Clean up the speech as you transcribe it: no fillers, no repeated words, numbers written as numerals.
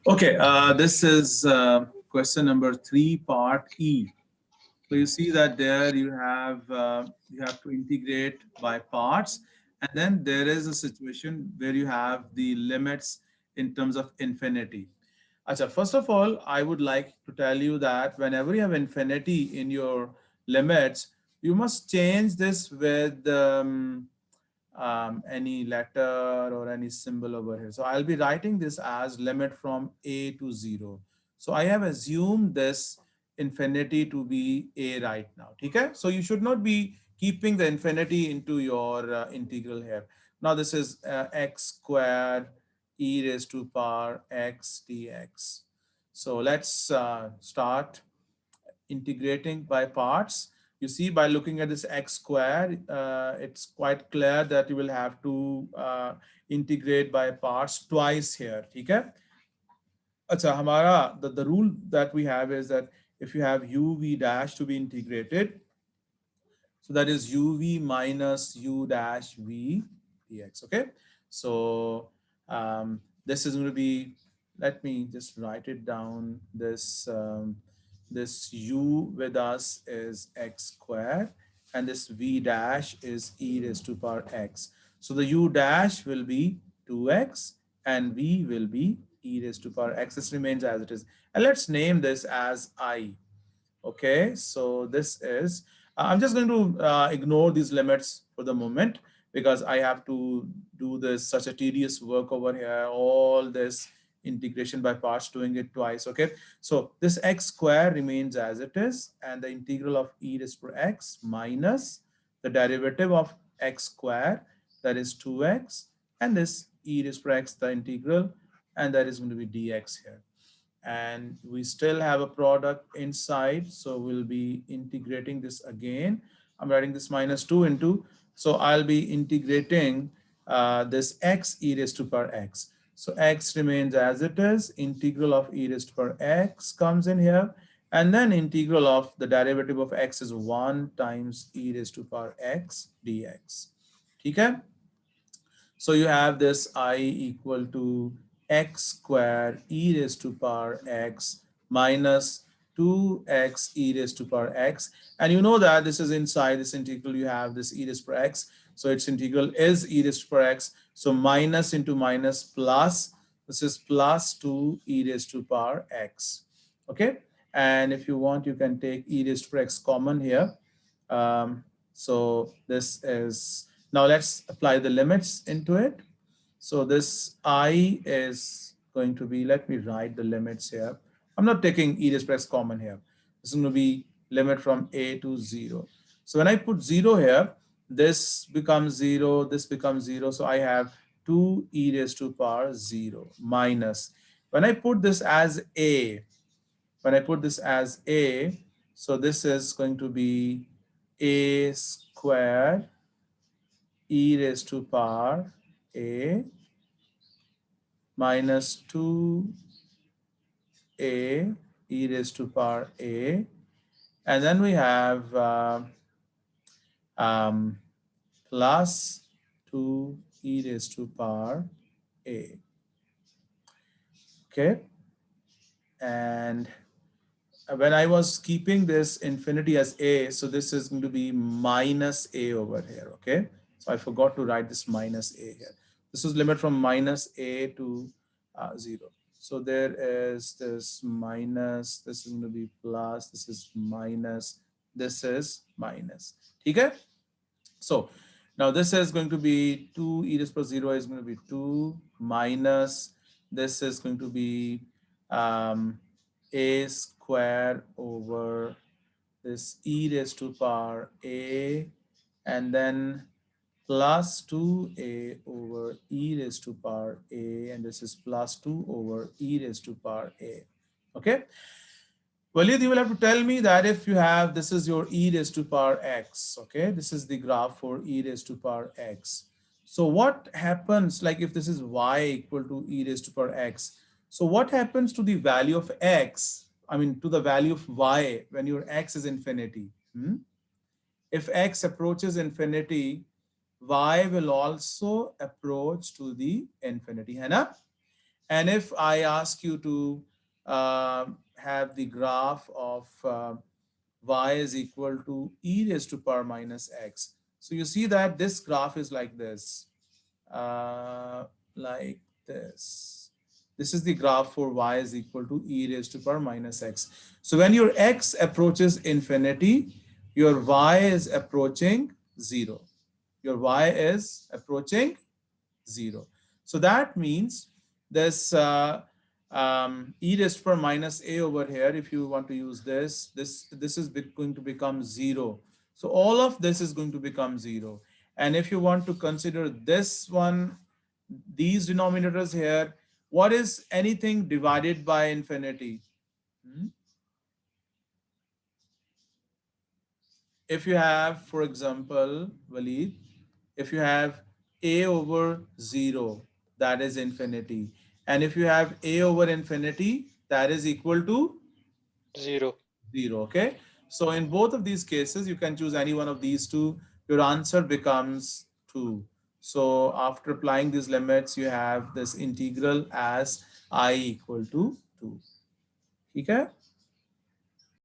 Okay, this is question number 3, part E. So you see that there you have to integrate by parts, and then there is a situation where you have the limits in terms of infinity. Acha, first of all, I would like to tell you that whenever you have infinity in your limits, you must change this with any letter or any symbol over here. So I'll be writing this as limit from a to 0. So I have assumed this infinity to be a right now. Okay? So you should not be keeping the infinity into your integral here. Now this is x squared e raised to power x dx. So let's start integrating by parts. You see, by looking at this x square, it's quite clear that you will have to integrate by parts twice here. Okay? Acha, the rule that we have is that if you have uv dash to be integrated, so that is uv minus u dash v dx. Okay, so this is going to be, let me just write it down. This u with us is x squared, and this v dash is e raised to power x. So the u dash will be 2x and v will be e raised to power x. This remains as it is. And let's name this as I. Okay, so this is, I'm just going to ignore these limits for the moment because I have to do this such a tedious work over here, all this integration by parts, doing it twice. Okay, so this x square remains as it is, and the integral of e raised to x minus the derivative of x square, that is 2x, and this e raised to x, the integral, and that is going to be dx here. And we still have a product inside, so we'll be integrating this again. I'm writing this minus 2 into, so I'll be integrating this x e raised to power x. So x remains as it is, integral of e raised to power x comes in here, and then integral of the derivative of x is 1 times e raised to power x dx. Okay? So you have this I equal to x square e raised to power x minus 2x e raised to power x. And you know that this is inside this integral, you have this e raised to power x. So its integral is e raised to power x. So minus into minus plus, this is plus 2 e raised to power x. Okay. And if you want, you can take e raised to power x common here. So this is, now let's apply the limits into it. So this I is going to be, let me write the limits here. I'm not taking e raised to x common here. This is going to be limit from a to 0. So when I put 0 here, this becomes 0, this becomes 0. So I have 2 e raised to power 0 minus. When I put this as a, so this is going to be a square e raised to power a minus 2a e raised to power a, and then we have plus 2 e raised to power a. Okay, and when I was keeping this infinity as a, so this is going to be minus a over here. Okay, so I forgot to write this minus a here. This is limit from minus a to 0. So there is this minus, this is going to be plus, this is minus, this is minus. Okay, so now this is going to be 2 e raised to 0 is going to be 2 minus, this is going to be a square over this e raised to power a, and then plus 2a over e raised to power a, and this is plus 2 over e raised to power a. Okay, Walid, you will have to tell me that if you have, this is your e raised to power x, okay, this is the graph for e raised to power x. So what happens, like if this is y equal to e raised to power x, so what happens to the value of x, I mean to the value of y when your x is infinity? If x approaches infinity, y will also approach to the infinity, है ना? And if I ask you to have the graph of y is equal to e raised to power minus x, so you see that this graph is like this, uh, like this. This is the graph for y is equal to e raised to power minus x. So when your x approaches infinity, your y is approaching 0. Your y is approaching 0. So that means this e raised to power minus a over here, if you want to use this is going to become 0. So all of this is going to become 0. And if you want to consider this one, these denominators here, what is anything divided by infinity? Hmm? If you have, for example, Walid, if you have a over 0, that is infinity. And if you have a over infinity, that is equal to 0. 0. Okay. So in both of these cases, you can choose any one of these two. Your answer becomes 2. So after applying these limits, you have this integral as I equal to 2. Okay?